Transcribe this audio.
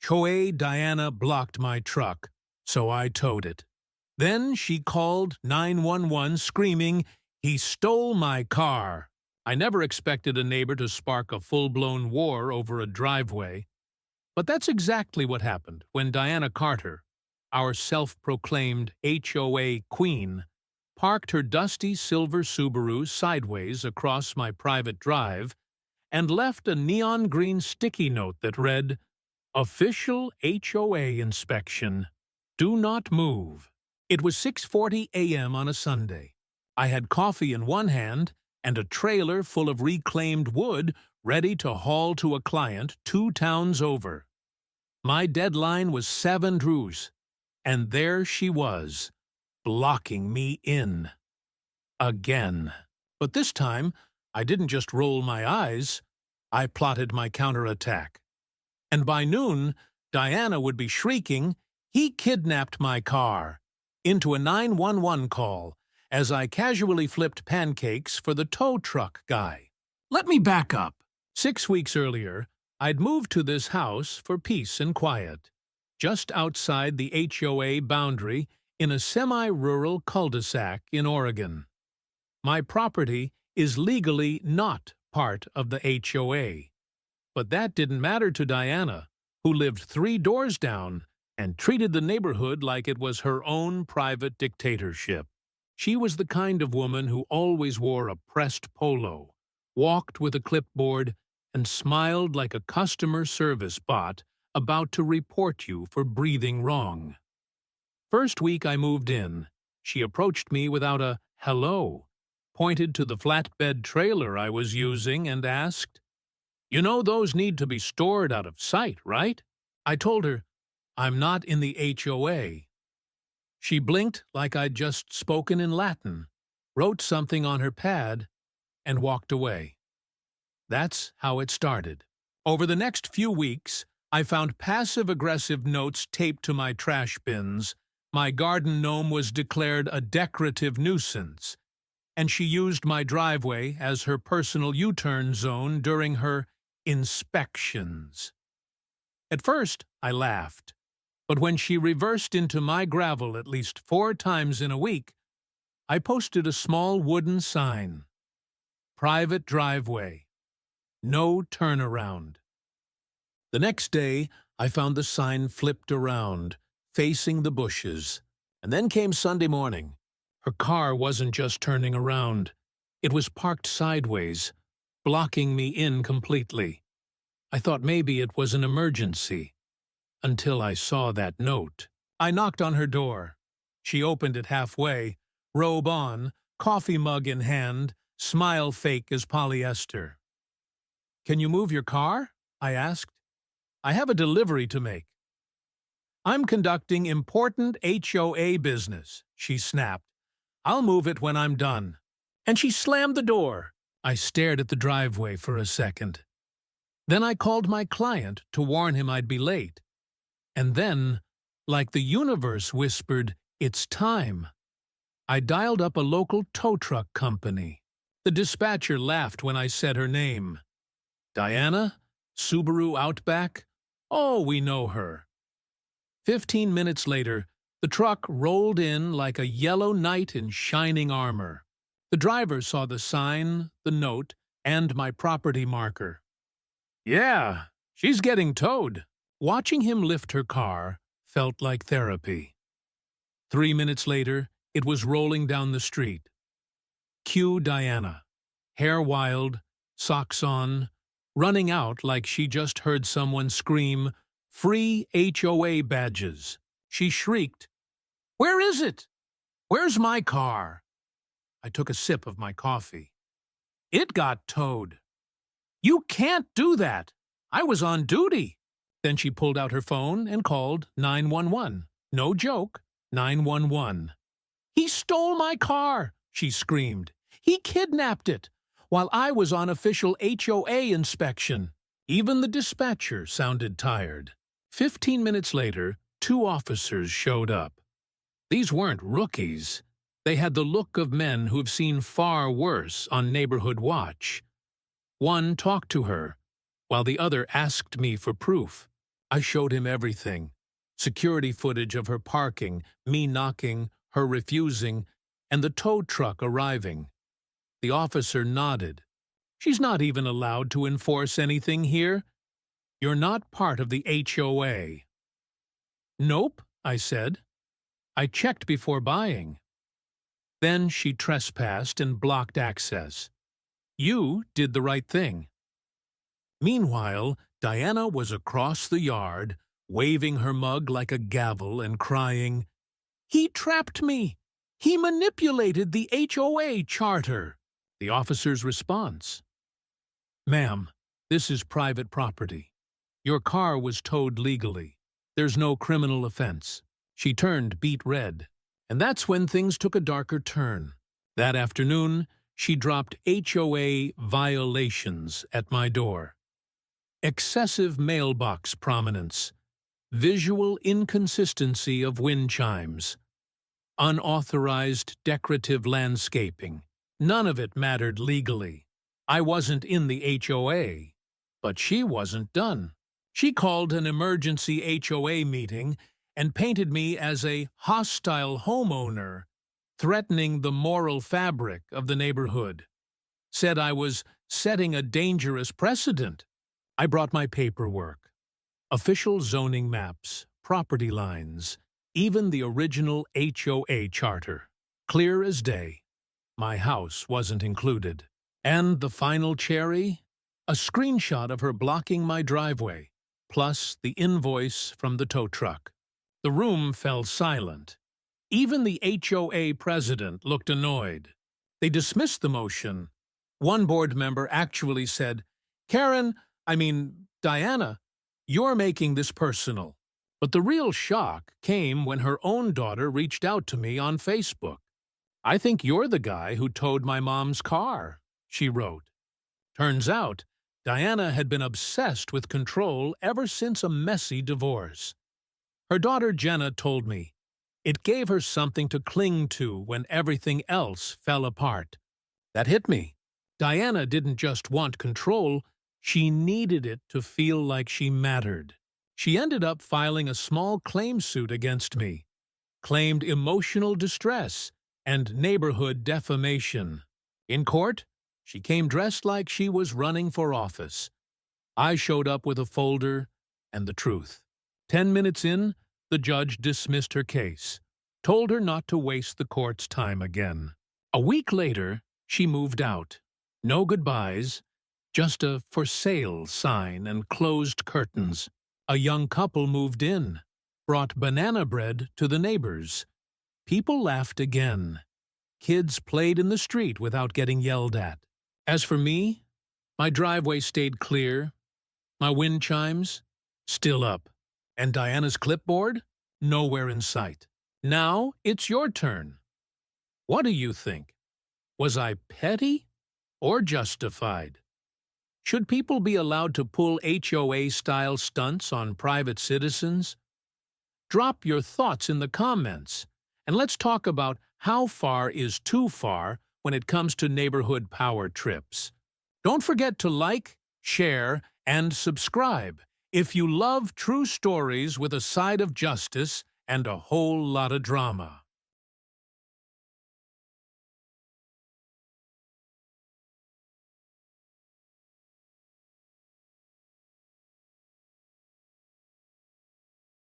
HOA Diana blocked my truck, so I towed it. Then she called 911 screaming, "He stole my car." I never expected a neighbor to spark a full-blown war over a driveway. But that's exactly what happened when Diana Carter, our self-proclaimed HOA queen, parked her dusty silver Subaru sideways across my private drive and left a neon green sticky note that read, "Official HOA inspection. Do not move." It was 6:40 a.m. on a Sunday. I had coffee in one hand and a trailer full of reclaimed wood ready to haul to a client 2 towns over. My deadline was 7 Drews, and there she was, blocking me in. Again. But this time, I didn't just roll my eyes, I plotted my counterattack. And by noon, Diana would be shrieking, "He kidnapped my car," into a 911 call as I casually flipped pancakes for the tow truck guy. Let me back up. 6 weeks earlier, I'd moved to this house for peace and quiet, just outside the HOA boundary in a semi-rural cul-de-sac in Oregon. My property is legally not part of the HOA, but that didn't matter to Diana, who lived 3 doors down and treated the neighborhood like it was her own private dictatorship. She was the kind of woman who always wore a pressed polo, walked with a clipboard, and smiled like a customer service bot about to report you for breathing wrong. First week I moved in, she approached me without a hello, pointed to the flatbed trailer I was using, and asked, "You know those need to be stored out of sight, right?" I told her, "I'm not in the HOA." She blinked like I'd just spoken in Latin, wrote something on her pad, and walked away. That's how it started. Over the next few weeks, I found passive-aggressive notes taped to my trash bins, my garden gnome was declared a decorative nuisance, and she used my driveway as her personal U-turn zone during her inspections. At first, I laughed, but when she reversed into my gravel at least 4 times in a week, I posted a small wooden sign. Private driveway. No turnaround. The next day, I found the sign flipped around, facing the bushes. And then came Sunday morning. Her car wasn't just turning around. It was parked sideways, blocking me in completely. I thought maybe it was an emergency, until I saw that note. I knocked on her door. She opened it halfway, robe on, coffee mug in hand, smile fake as polyester. "Can you move your car?" I asked. "I have a delivery to make." "I'm conducting important HOA business," she snapped. "I'll move it when I'm done." And she slammed the door. I stared at the driveway for a second. Then I called my client to warn him I'd be late. And then, like the universe whispered, "It's time," I dialed up a local tow truck company. The dispatcher laughed when I said her name. "Diana? Subaru Outback? Oh, we know her." 15 minutes later, the truck rolled in like a yellow knight in shining armor. The driver saw the sign, the note, and my property marker. "Yeah, she's getting towed." Watching him lift her car felt like therapy. 3 minutes later, it was rolling down the street. Cue Diana, hair wild, socks on, running out like she just heard someone scream, "Free HOA badges." She shrieked, "Where is it? Where's my car?" I took a sip of my coffee. "It got towed." "You can't do that. I was on duty." Then she pulled out her phone and called 911. No joke, 911. "He stole my car," she screamed. "He kidnapped it, while I was on official HOA inspection." Even the dispatcher sounded tired. 15 minutes later, 2 officers showed up. These weren't rookies. They had the look of men who've seen far worse on Neighborhood Watch. One talked to her, while the other asked me for proof. I showed him everything. Security footage of her parking, me knocking, her refusing, and the tow truck arriving. The officer nodded. She's not even allowed to enforce anything here. You're not part of the HOA. Nope, I said. I checked before buying. Then she trespassed and blocked access. You did the right thing. Meanwhile, Diana was across the yard, waving her mug like a gavel and crying, "He trapped me! He manipulated the HOA charter!" The officer's response: "Ma'am, this is private property. Your car was towed legally. There's no criminal offense." She turned beet red, and that's when things took a darker turn. That afternoon, she dropped HOA violations at my door. Excessive mailbox prominence, visual inconsistency of wind chimes, unauthorized decorative landscaping. None of it mattered legally. I wasn't in the HOA, but she wasn't done. She called an emergency HOA meeting and painted me as a hostile homeowner, threatening the moral fabric of the neighborhood. Said I was setting a dangerous precedent. I brought my paperwork. Official zoning maps, property lines, even the original HOA charter. Clear as day. My house wasn't included. And the final cherry? A screenshot of her blocking my driveway, plus the invoice from the tow truck. The room fell silent. Even the HOA president looked annoyed. They dismissed the motion. One board member actually said, Diana, you're making this personal." But the real shock came when her own daughter reached out to me on Facebook. "I think you're the guy who towed my mom's car," she wrote. Turns out, Diana had been obsessed with control ever since a messy divorce. Her daughter Jenna told me it gave her something to cling to when everything else fell apart. That hit me. Diana didn't just want control, she needed it to feel like she mattered. She ended up filing a small claim suit against me, claimed emotional distress and neighborhood defamation. In court, she came dressed like she was running for office. I showed up with a folder and the truth. 10 minutes in, the judge dismissed her case, told her not to waste the court's time again. A week later, she moved out. No goodbyes, just a "for sale" sign and closed curtains. A young couple moved in, brought banana bread to the neighbors. People laughed again. Kids played in the street without getting yelled at. As for me, my driveway stayed clear, my wind chimes still up, and Diana's clipboard nowhere in sight. Now it's your turn. What do you think? Was I petty or justified? Should people be allowed to pull HOA-style stunts on private citizens? Drop your thoughts in the comments, and let's talk about how far is too far when it comes to neighborhood power trips. Don't forget to like, share, and subscribe if you love true stories with a side of justice and a whole lot of drama.